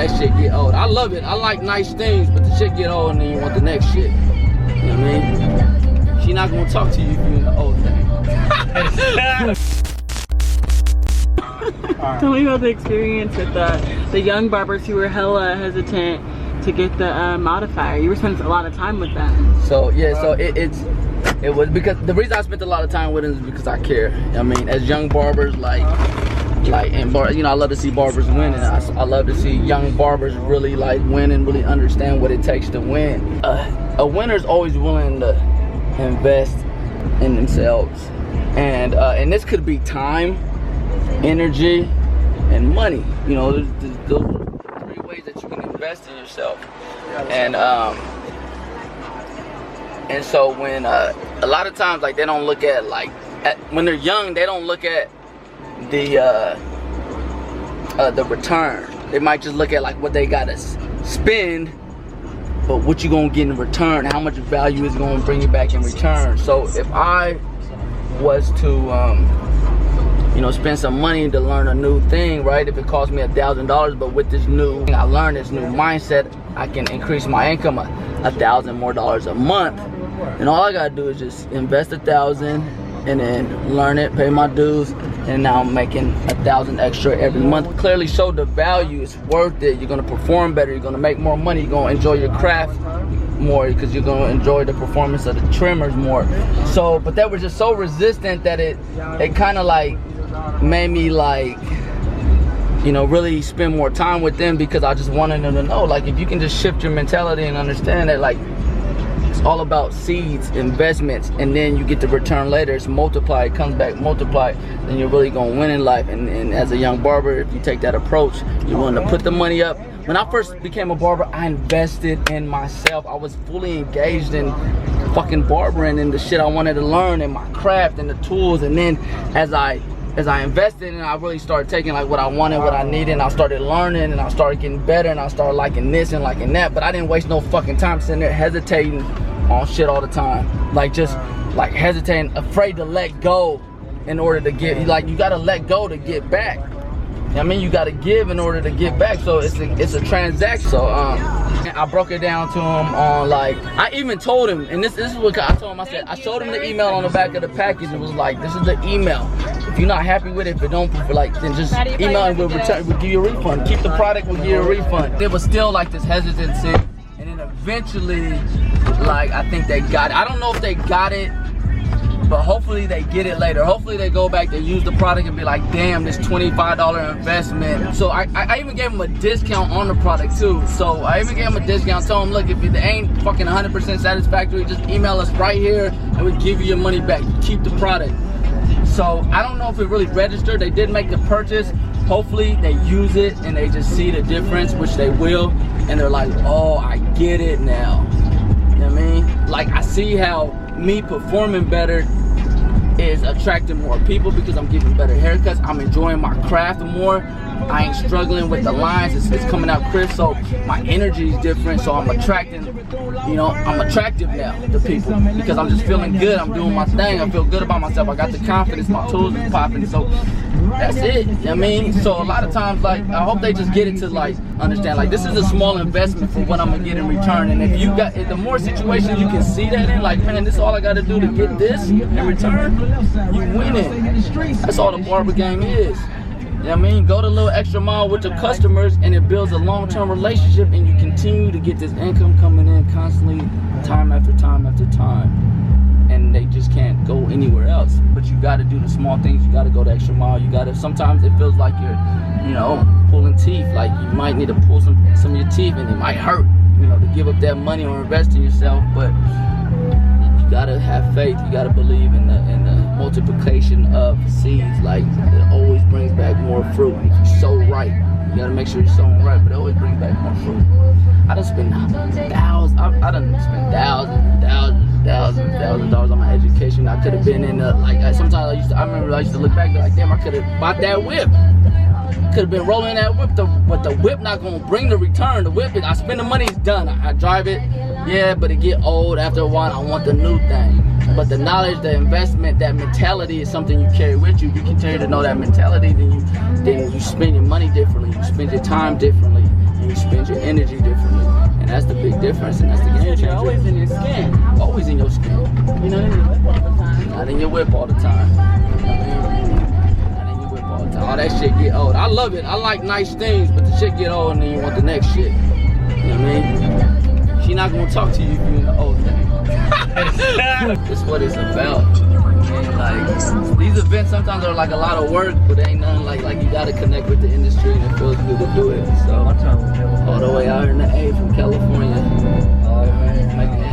that shit get old. I love it. I like nice things, but the shit get old and then you want the next shit. You know what I mean? She not gonna talk to you if you in the old thing. Tell me about the experience with the young barbers who were hella hesitant to get the modifier. You were spending a lot of time with them. So yeah, so it was because the reason I spent a lot of time with them is because I care. I mean, as young barbers, and you know, I love to see barbers win, and I love to see young barbers really like win and really understand what it takes to win. A winner's always willing to invest in themselves, and this could be time, energy, and money. You know, those are 3 ways that you can invest in yourself. And so when a lot of times, like, they don't look at when they're young, they don't look at the return. They might just look at like what they gotta spend, but what you gonna get in return, how much value is gonna bring you back in return. So if I was to you know, spend some money to learn a new thing, right? If it cost me $1,000, but with this new thing I learned, this new mindset, I can increase my income $1,000 more a month. And all I gotta do is just invest $1,000 and then learn it, pay my dues, and now I'm making $1,000 extra every month. Clearly show the value, it's worth it. You're gonna perform better, you're gonna make more money, you're gonna enjoy your craft more because you're gonna enjoy the performance of the trimmers more. So, but that was just so resistant that it kind of like made me like, you know, really spend more time with them, because I just wanted them to know, like, if you can just shift your mentality and understand that, like, it's all about seeds, investments, and then you get the return later. It's multiplied, it comes back multiplied, then you're really gonna win in life. And as a young barber, if you take that approach, you're willing to put the money up. When I first became a barber, I invested in myself. I was fully engaged in fucking barbering and the shit I wanted to learn and my craft and the tools. And then as I invested, and I really started taking like what I wanted, what I needed, and I started learning, and I started getting better, and I started liking this and liking that. But I didn't waste no fucking time sitting there hesitating on shit all the time. Like, just like hesitating, afraid to let go in order to get, like, you gotta let go to get back. I mean, you gotta give in order to get back. So it's a transaction. So I broke it down to him on, like, I even told him, and this is what I told him. I said, I showed him the email on the back of the package. It was like, this is the email. If you're not happy with it, if it don't, like, then just email and we'll return. We'll give you a refund. Keep the product, we'll give you a refund. There was still like this hesitancy, and then eventually, like, I think they got it. I don't know if they got it, but hopefully they get it later. Hopefully they go back, they use the product and be like, damn, this $25 investment. So I even gave them a discount on the product too. So I even gave them a discount, told them, look, if it ain't fucking 100% satisfactory, just email us right here and we give you your money back. You keep the product. So I don't know if it really registered. They did make the purchase. Hopefully they use it and they just see the difference, which they will. And they're like, oh, I get it now. You know what I mean? Like, I see how me performing better is attracting more people because I'm getting better haircuts. I'm enjoying my craft more. I ain't struggling with the lines. It's coming out crisp, so my energy is different. So I'm attracting, you know, I'm attractive now to people because I'm just feeling good. I'm doing my thing. I feel good about myself. I got the confidence. My tools is popping. So that's it. You know what I mean? So a lot of times, like, I hope they just get it to, like, understand, like, this is a small investment for what I'm gonna get in return. And if you got, the more situations you can see that in, like, man, this is all I gotta do to get this in return, you winning. That's all the barber game is. You know what I mean? Go the little extra mile with your customers, and it builds a long-term relationship, and you continue to get this income coming in constantly, time after time after time. And they just can't go anywhere else. But you gotta do the small things. You gotta go the extra mile. You gotta, sometimes it feels like you're, you know, pulling teeth. Like, you might need to pull some of your teeth, and it might hurt, you know, to give up that money or invest in yourself. But you gotta have faith. You gotta believe in the multiplication of seeds. Like, it always brings back more fruit if you sow right. You gotta make sure you're sowing right, but it always brings back more fruit. I done spent thousands. I done spent thousands of dollars on my education. I could have been in the, like, sometimes I remember I used to look back and be like, damn, I could have bought that whip. Could have been rolling that whip, but the whip not gonna bring the return. The whip, I spend the money, it's done. I drive it, yeah, but it get old after a while. I want the new thing. But the knowledge, the investment, that mentality is something you carry with you. If you continue to know that mentality, then you spend your money differently. You spend your time differently. And you spend your energy differently. And that's the big difference, and that's the game changer. You're always in your skin. Always in your skin. You're not in your whip all the time. Not in your whip all the time. Not in your whip all the time. All that shit get old. I love it. I like nice things, but the shit get old and then you want the next shit. You know what I mean? She not gonna talk to you if you in the old thing. That's what it's about. And like these events sometimes are like a lot of work, but ain't nothing like you gotta connect with the industry and it feels good to do it. So all the way out here in the A from California, making